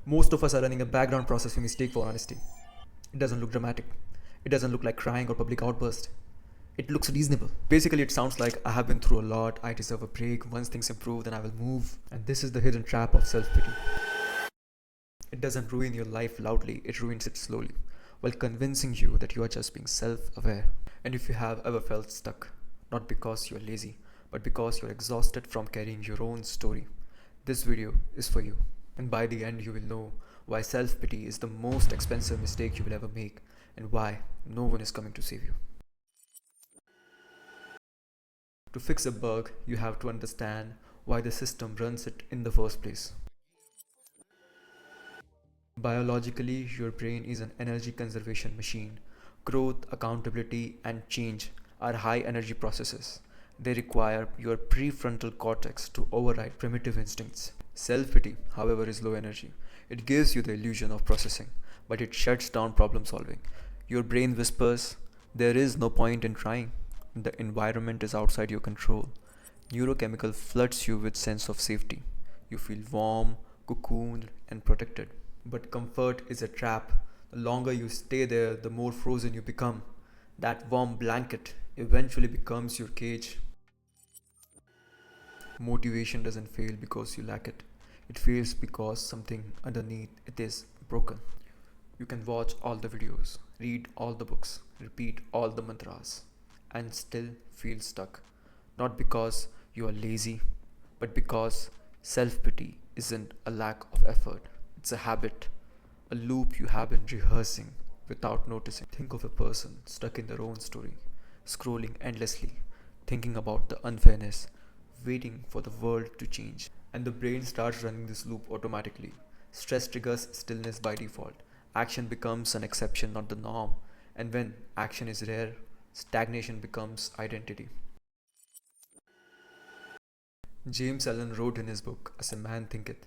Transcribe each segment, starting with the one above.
Most of us are running a background process we mistake for honesty. It doesn't look dramatic. It doesn't look like crying or public outburst. It looks reasonable. Basically, it sounds like I have been through a lot, I deserve a break, once things improve, then I will move. And this is the hidden trap of self pity. It doesn't ruin your life loudly, it ruins it slowly, while convincing you that you are just being self aware. And if you have ever felt stuck, not because you're lazy, but because you're exhausted from carrying your own story, this video is for you. And by the end, you will know why self pity is the most expensive mistake you will ever make, and why no one is coming to save you. To fix a bug, you have to understand why the system runs it in the first place. Biologically, your brain is an energy conservation machine. Growth, accountability, and change are high energy processes. They require your prefrontal cortex to override primitive instincts. Self pity, however, is low energy. It gives you the illusion of processing, but it shuts down problem solving. Your brain whispers, there is no point in trying. The environment is outside your control. Neurochemical floods you with sense of safety. You feel warm, cocooned, and protected. But comfort is a trap. The longer you stay there, the more frozen you become. That warm blanket eventually becomes your cage. Motivation doesn't fail because you lack it. It fails because something underneath it is broken. You can watch all the videos, read all the books, repeat all the mantras, and still feel stuck. Not because you are lazy, but because self pity isn't a lack of effort, it's a habit, a loop you have been rehearsing without noticing. Think of a person stuck in their own story, scrolling endlessly, thinking about the unfairness, waiting for the world to change. And the brain starts running this loop automatically. Stress triggers stillness by default. Action becomes an exception, not the norm. And when action is rare, stagnation becomes identity. James Allen wrote in his book, As a Man Thinketh,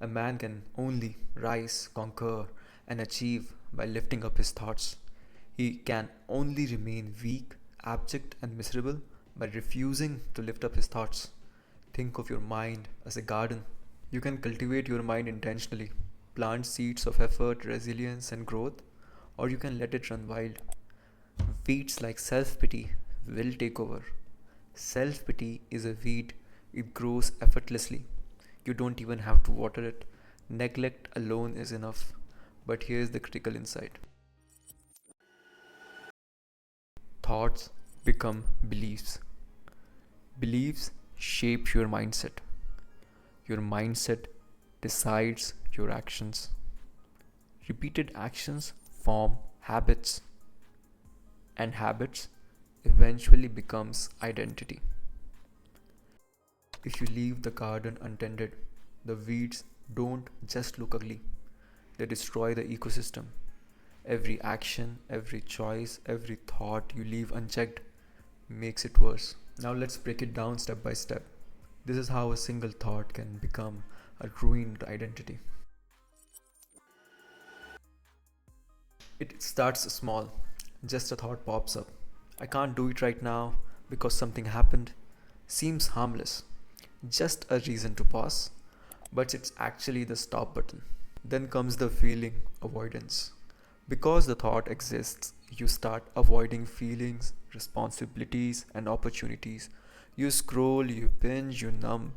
a man can only rise, conquer, and achieve by lifting up his thoughts. He can only remain weak, abject, and miserable by refusing to lift up his thoughts. Think of your mind as a garden. You can cultivate your mind intentionally, plant seeds of effort, resilience, and growth, or you can let it run wild. Weeds like self pity will take over. Self pity is a weed, it grows effortlessly. You don't even have to water it. Neglect alone is enough. But here's the critical insight: thoughts become beliefs. Beliefs shape your mindset. Your mindset decides your actions. Repeated actions form habits, and habits eventually becomes identity. If you leave the garden untended, the weeds don't just look ugly, they destroy the ecosystem. Every action, every choice, every thought you leave unchecked makes it worse. Now let's break it down step by step. This is how a single thought can become a ruined identity. It starts small. Just a thought pops up. I can't do it right now because something happened. Seems harmless. Just a reason to pause. But it's actually the stop button. Then comes the feeling avoidance. Because the thought exists, you start avoiding feelings, responsibilities, and opportunities. You scroll, you binge, you numb.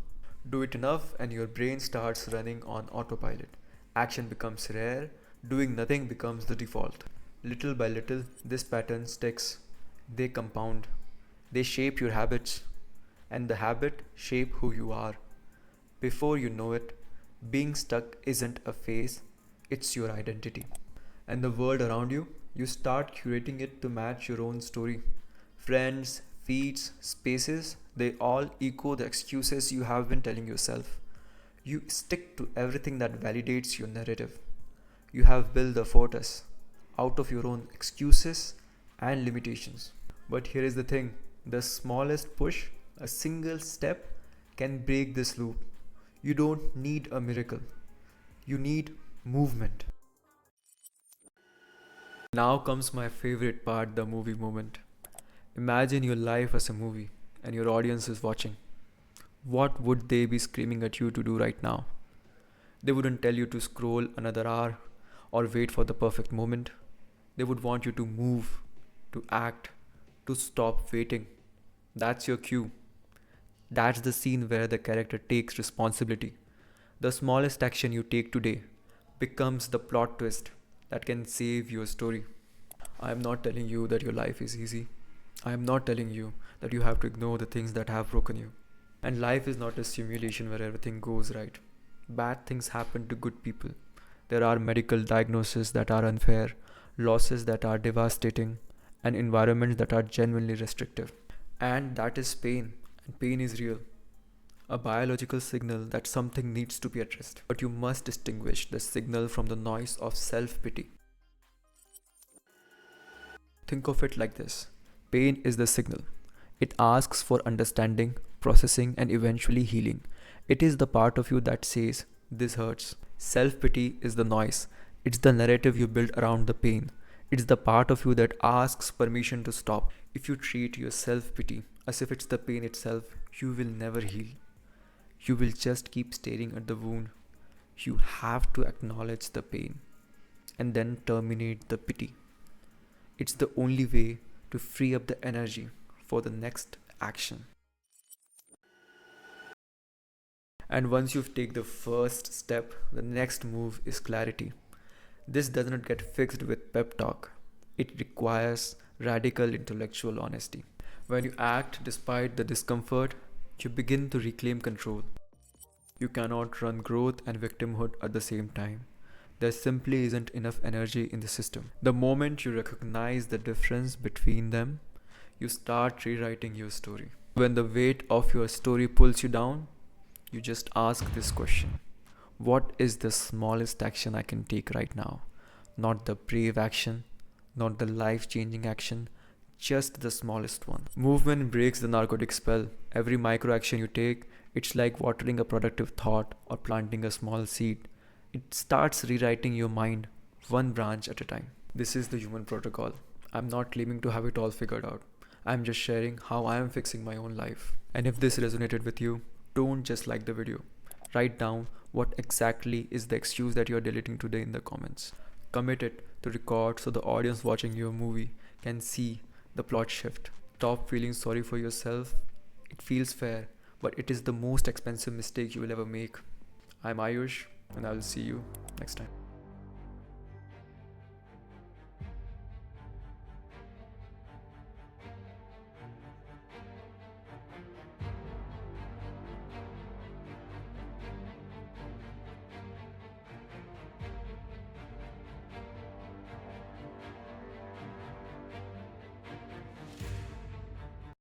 Do it enough, and your brain starts running on autopilot. Action becomes rare, doing nothing becomes the default. Little by little, this pattern sticks. They compound. They shape your habits, and the habit shape who you are. Before you know it, being stuck isn't a phase, it's your identity. And the world around you, you start curating it to match your own story. Friends, feeds, spaces, they all echo the excuses you have been telling yourself. You stick to everything that validates your narrative. You have built a fortress out of your own excuses and limitations. But here is the thing: the smallest push, a single step, can break this loop. You don't need a miracle, you need movement. Now comes my favorite part, the movie moment. Imagine your life as a movie and your audience is watching. What would they be screaming at you to do right now? They wouldn't tell you to scroll another hour or wait for the perfect moment. They would want you to move, to act, to stop waiting. That's your cue. That's the scene where the character takes responsibility. The smallest action you take today becomes the plot twist that can save your story. I am not telling you that your life is easy. I am not telling you that you have to ignore the things that have broken you. And life is not a simulation where everything goes right. Bad things happen to good people. There are medical diagnoses that are unfair, losses that are devastating, and environments that are genuinely restrictive. And that is pain, and pain is real. A biological signal that something needs to be addressed. But you must distinguish the signal from the noise of self pity. Think of it like this: pain is the signal. It asks for understanding, processing, and eventually healing. It is the part of you that says, "This hurts." Self pity is the noise. It's the narrative you build around the pain. It's the part of you that asks permission to stop. If you treat your self pity as if it's the pain itself, you will never heal. You will just keep staring at the wound. You have to acknowledge the pain and then terminate the pity. It's the only way to free up the energy for the next action. And once you've taken the first step, the next move is clarity. This does not get fixed with pep talk. It requires radical intellectual honesty. When you act despite the discomfort, you begin to reclaim control. You cannot run growth and victimhood at the same time. There simply isn't enough energy in the system. The moment you recognize the difference between them, you start rewriting your story. When the weight of your story pulls you down, you just ask this question: what is the smallest action I can take right now? Not the brave action, not the life changing action, just the smallest one. Movement breaks the narcotic spell. Every micro action you take, it's like watering a productive thought or planting a small seed. It starts rewriting your mind, one branch at a time. This is the human protocol. I'm not claiming to have it all figured out. I'm just sharing how I am fixing my own life. And if this resonated with you, don't just like the video. Write down what exactly is the excuse that you're deleting today in the comments. Commit it to record so the audience watching your movie can see the plot shift. Stop feeling sorry for yourself. It feels fair, but it is the most expensive mistake you will ever make. I'm Ayush, and I will see you next time.